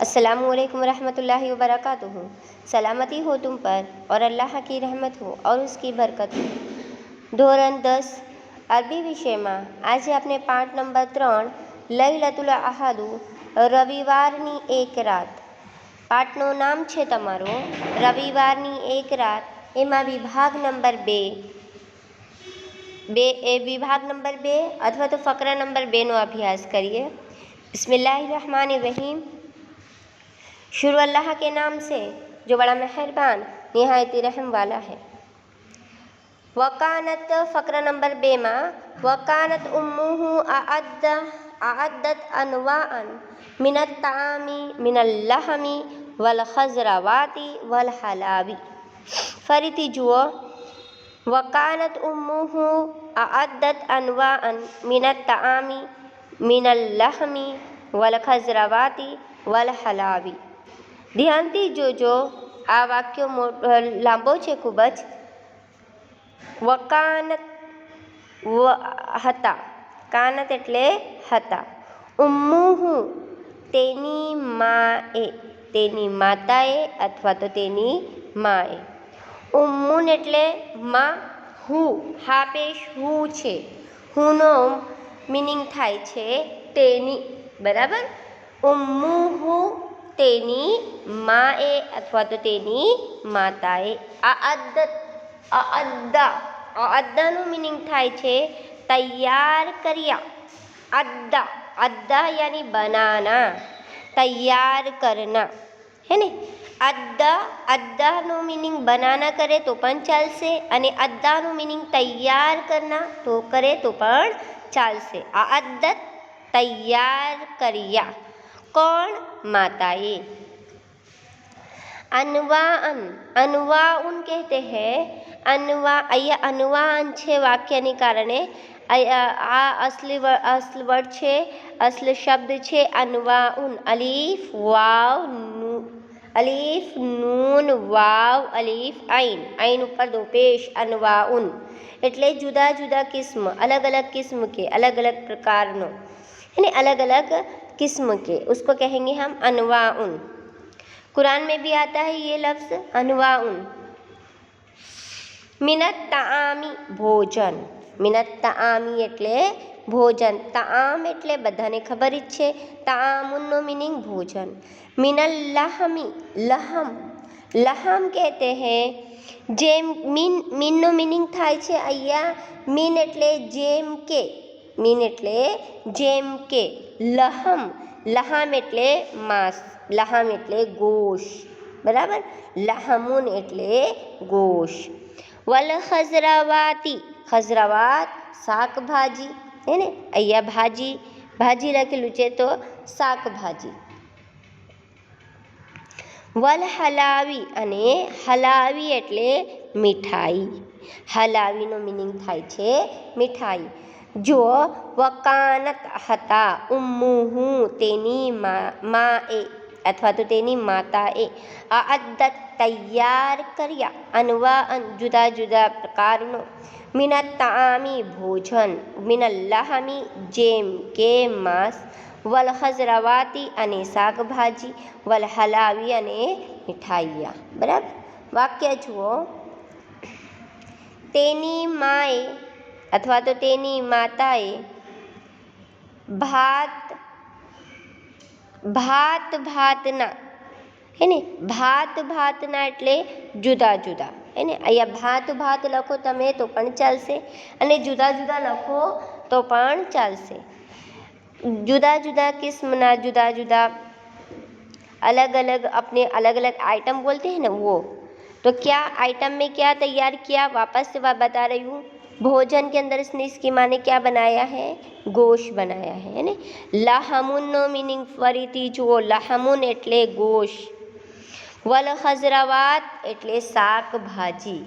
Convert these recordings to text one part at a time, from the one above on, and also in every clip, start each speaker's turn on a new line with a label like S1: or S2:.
S1: अस्सलामुअलैकुम रहमतुल्लाहि व बरकातुहू। सलामती हो तुम पर और अल्लाह की रहमत हो और उसकी बरकत हो। ધોરણ 10 અરબી વિષયમાં આજે આપણે પાઠ નંબર 3 લૈલતુલ અહાદુ રવિવારની એક રાત. પાઠનું નામ છે તમારો રવિવારની એક રાત. એમાં વિભાગ નંબર 2 વિભાગ નંબર 2 અથવા તો ફકરા નંબર 2નો અભ્યાસ કરીએ. बिस्मिल्लाहिर्रहमानिर्रहीम। शुरू अल्लाह के नाम से जो बड़ा मेहरबान निहायत रहम वाला है। वकानत फ़करा नंबर 2 में वकानत उम्मुहु अअद्दत अनवाअन मिनत तामी मिनल लहमी वल खज़रवाती वल हलावी। फरीथी जुओ। वकानत उम्मुहु अअद्दत अनवाअन मिनत तामी मिनल लहमी वल खज़रवाती वल हलावी। ધ્યાનથી જોજો, આ વાક્યો લાંબો છે ખૂબ જ. વકાનત હતા, કાનત એટલે હતા. ઉમ્મુહુ તેની માએ, તેની માતાએ અથવા તો તેની માએ. ઉમ્મુન એટલે માં. હું હા પેશ હું છે. હુંનો મિનિંગ થાય છે તેની. બરાબર. ઉમ્મુહુ તેની માએ અથવા તો તેની માતાએ. અઅદ્દાનું મિનિંગ થાય છે તૈયાર કર્યા. અદ્દા યાની બનાના, તૈયાર કરના, હે ને. અદ્દાનું મિનિંગ બનાના કરે તો પણ ચાલશે અને અદ્દાનું મિનિંગ તૈયાર કરના તો કરે તો પણ ચાલશે. અઅદ્દત તૈયાર કર્યા. कौन? माताए. अनवाअन, अनवाउन कहते हैं. અહીંયા અનવાઅન છે વાક્યને કારણે. આ અસલ વર્ડ છે, અસલ શબ્દ છે અનવાઉન. અલીફ નૂન વાવ અલીફ આઈન, આઈન ઉપર દો પેશ. અનવાઉન એટલે જુદા જુદા કિસ્મ, अलग अलग किस्म के, अलग अलग प्रकारનો, यानी अलग अलग किस्म के, उसको कहेंगे हम अनवाउन. कुरान में भी आता है ये लफ्ज़ अनवाउन. मिनत तामी भोजन. मिनत तामी એટલે ભોજન. તામ એટલે બધાને ખબર જ છે. તામુનનો મિનિંગ ભોજન. મિનલ લહમી, લહમ. લહમ કહેતે હે. જેમ મીનનો મિનિંગ થાય છે અહીંયા મીન એટલે જેમ કે. મીન એટલે જેમ કે. લહમ, લહામ એટલે માંસ, લહામ એટલે ગોશ. બરાબર. લહમુન એટલે ગોશ. વલ ખઝરવાતી, ખઝરવાત શાકભાજી, હે ને. અહીંયા ભાજી લખેલું છે તો શાકભાજી. વલ હલાવી, અને હલાવી એટલે મીઠાઈ. હલાવીનો મિનિંગ થાય છે મીઠાઈ. જો વકાનત હતા, ઉમ્મુહુ તેની માએ અથવા તો તેની માતાએ. અઅદ્દત તૈયાર કર્યા. અનવાઅન જુદા જુદા પ્રકારનો. મિનત તામી ભોજન. મિનલ લહમી જેમ કે માંસ. વલ ખઝરવાતી અને શાકભાજી. વલ હલાવી અને મીઠાઈયા. બરાબર. વાક્ય જુઓ. તેની માએ અથવા તો તેની માતાએ ભાતના, હે ને. ભાતના એટલે જુદા જુદા, હે ને. અહીંયા ભાત લખો તમે તો પણ ચાલશે અને જુદા જુદા લખો તો પણ ચાલશે. जुदा जुदा किस्म जुदा जुदा अलग अलग अपने अलग अलग आइटम बोलते हैं ना वो. तो क्या आइटम में क्या तैयार किया, वापस से बता रही हूँ. भोजन के अंदर इसकी माँ ने क्या बनाया है, गोश्त बनाया है ने. લહમુનનો મિનિંગ ફરીથી જુઓ. લહમુન એટલે ગોશ્ત. વલ ખઝરવાત એટલે શાકભાજી.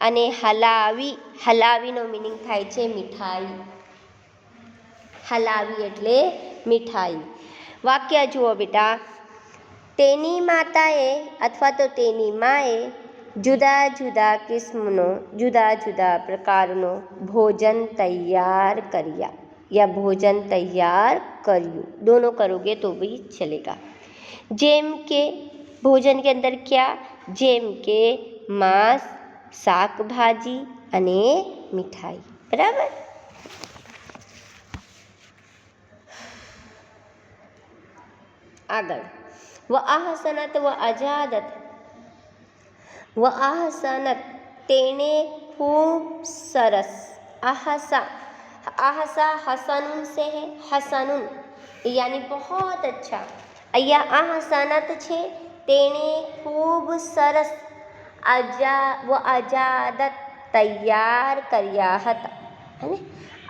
S1: અને હલાવીનો મિનિંગ થાય છે મીઠાઈ. હલાવી એટલે મીઠાઈ. વાક્ય જુઓ બેટા. તેની માતાએ અથવા તો તેની માએ જુદા જુદા કિસ્મનો, જુદા જુદા પ્રકારનો ભોજન તૈયાર કર્યા या भोजन तैयार करियो. दोनों करोगे तो भी चलेगा. જેમ કે भोजन के अंदर क्या, જેમ કે માંસ, શાકભાજી અને મીઠાઈ. બરાબર. આગળ વ આહસનત વ અજાદત. વ આહસનત તેણે ખૂબ સરસ. आहसा, आहसा हसनुन से है, हसनुन यानी बहुत अच्छा. અહીંયા आहसनत છે તેણે ખૂબ સરસ. અજાદત તૈયાર કર્યા હતા. હે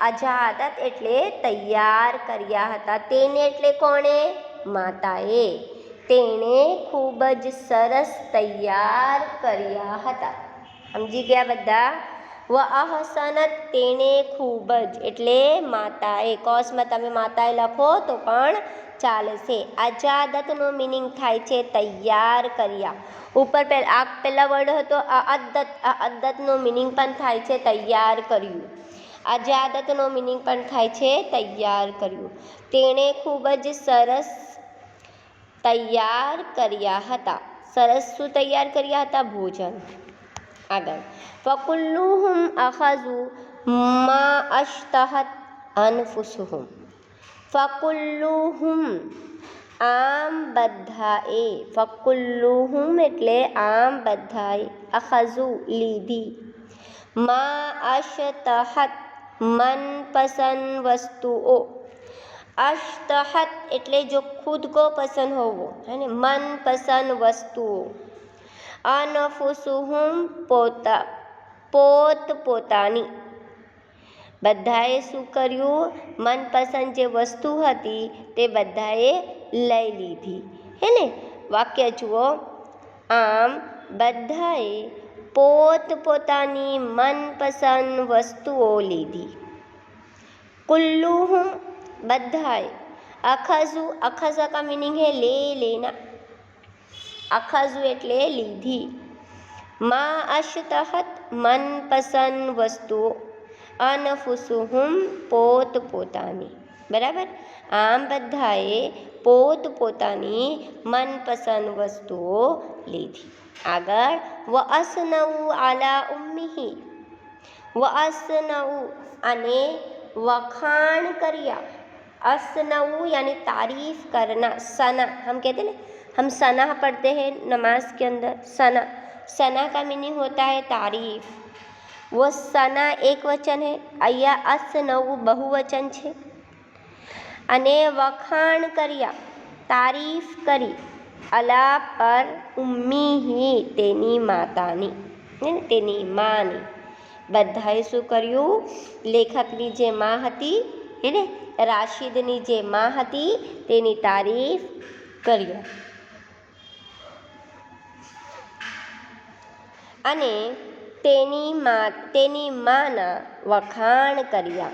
S1: અજાદત એટલે તૈયાર કર્યા હતા. તેને એટલે કોણે? માતાએ. તેણે ખૂબ જ સરસ તૈયાર કર્યા હતા. સમજી ગયા બધા? વ અહસનત તેણે ખૂબ જ એટલે માતાએ. કોસમાં તમે માતાએ લખો તો પણ ચાલશે. અજાદતનો મિનિંગ થાય છે તૈયાર કર્યા. ઉપર આ પહેલા વર્ડ હતો અઅદ્દત. અઅદ્દતનો મિનિંગ પણ થાય છે તૈયાર કર્યું. અજાદતનો મિનિંગ પણ થાય છે તૈયાર કર્યું. તેણે ખૂબ જ સરસ તૈયાર કર્યા હતા. સરસ શું તૈયાર કર્યા હતા? ભોજન. આગળ ફકુલ્લુહુમ અખઝુ મા અશ્તહત અનફુસુહુમ. ફકુલ્લુહુમ આમ બધાએ. ફકુલ્લુહુમ એટલે આમ બધાએ. અખઝુ લીધી. મા અશ્તહત મનપસંદ વસ્તુઓ. અશ્તહત એટલે જો ખુદ કો પસંદ હોવો है ने मनपसंद वस्तुओं. અનફુસુહુમ પોત પોતાની. બધાએ શું કર્યું? મનપસંદ જે વસ્તુ હતી તે બધાએ લઈ લીધી. હે ને? વાક્ય જુઓ. આમ બધાએ પોત પોતાની મનપસંદ વસ્તુઓ લીધી. कुल्लुहुम बधाए. अखज़ु, अखज़ा का मीनिंग है ले लेना. अखज़ु એટલે લીધી. માં અશ્તહત મનપસંદ વસ્તુઓ. અનફુસુહુમ પોત પોતાની. બરાબર. આમ બધાએ પોત પોતાની મનપસંદ વસ્તુઓ લીધી. આગળ વ અસનઉ અલા ઉમ્મિહી. વ અસનઉ અને वखाण करिया. असनऊ यानी तारीफ करना. सना हम कहते हैं ना, हम सना पढ़ते हैं नमाज के अंदर. सना, सना का मीनिंग होता है तारीफ. वो सना एक वचन है. અહીંયા असनऊ बहुवचन છે. અને વખાણ કર્યા તારીફ કરી. અલા પર ઉમ્મીહી તેની માતાની, તેની માની. બધાએ શું કર્યું? લેખકની જે માં હતી એને રાશિદની જે માં હતી તેની તારીફ કરી અને તેની માના વખાણ કર્યા.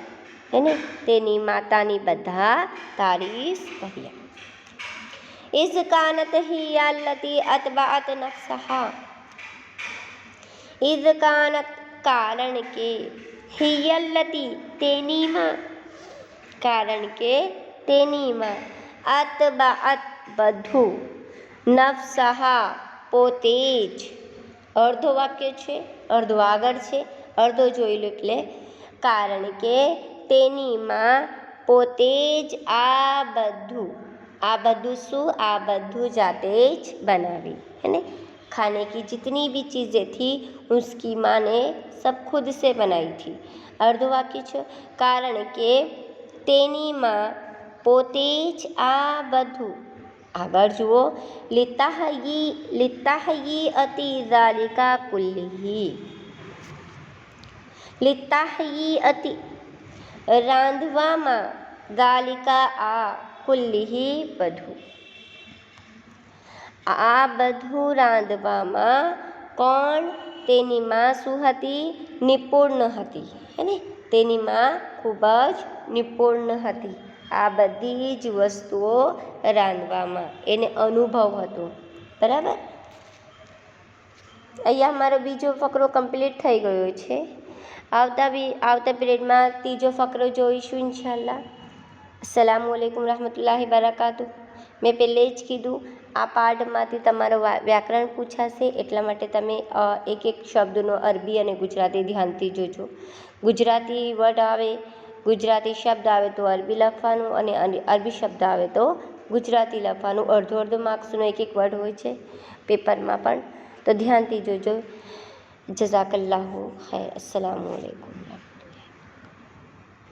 S1: એને તેની માતાની બધા તારીફ કર્યા. ઇઝ કાનત હિયા અલ્લતી અતબઅત નફ્સહા. ઇઝ કાનત કારણ કે, હિયલ્લતી તેનીમાં, કારણ કે તેનીમાં, અતબઅત બધું, નફ્સહા પોતે જ. અડધો વાક્ય છે, અડધો આગળ છે, અડધો જોઈ લો. એટલે કારણ કે તેનીમાં પોતે જ આ બધું. આ બધું શું? આ બધું જાતે જ બનાવી. है ना? खाने की जितनी भी चीज़ें थी उसकी माँ ने सब खुद से बनाई थी. अर्ध वाक्य છે કારણ કે તેની માં પોતે જ આ બધું. આગળ જુઓ. લિતાહયી અતિ ઝાલિકા કુલ્લિહી. લિતાહયી અતિ રાંધવામાં, ઝાલિકા આ, કુલ્લિહી બધું. આ બધું રાંધવામાં કોણ? તેની માં શું હતી? નિપુણ હતી. હે ને? તેની માં ખૂબ જ નિપુણ હતી આ બધી જ વસ્તુઓ રાંધવામાં. એને અનુભવ હતો. બરાબર. અહીંયા અમારો બીજો ફકરો કમ્પ્લીટ થઈ ગયો છે. આવતા પીરિયડમાં ત્રીજો ફકરો જોઈશું ઇન્શાલ્લાહ. અસ્સલામુ અલૈકુમ રહમતુલ્લાહિ બરકાતુહ. મેં પહેલે જ કીધું આ પાઠમાંથી તમારો વ્યાકરણ પૂછાશે, એટલા માટે તમે એક એક શબ્દનો અરબી અને ગુજરાતી ધ્યાનથી જોજો. ગુજરાતી વર્ડ આવે, ગુજરાતી શબ્દ આવે તો અરબી લખવાનું, અને અરબી શબ્દ આવે તો ગુજરાતી લખવાનું. અડધો અડધો માર્ક્સનો એક એક વર્ડ હોય છે પેપરમાં પણ, તો ધ્યાનથી જોજો. જઝાકલ્લાહુ ખૈર. અસ્સલામુ અલૈકુમ.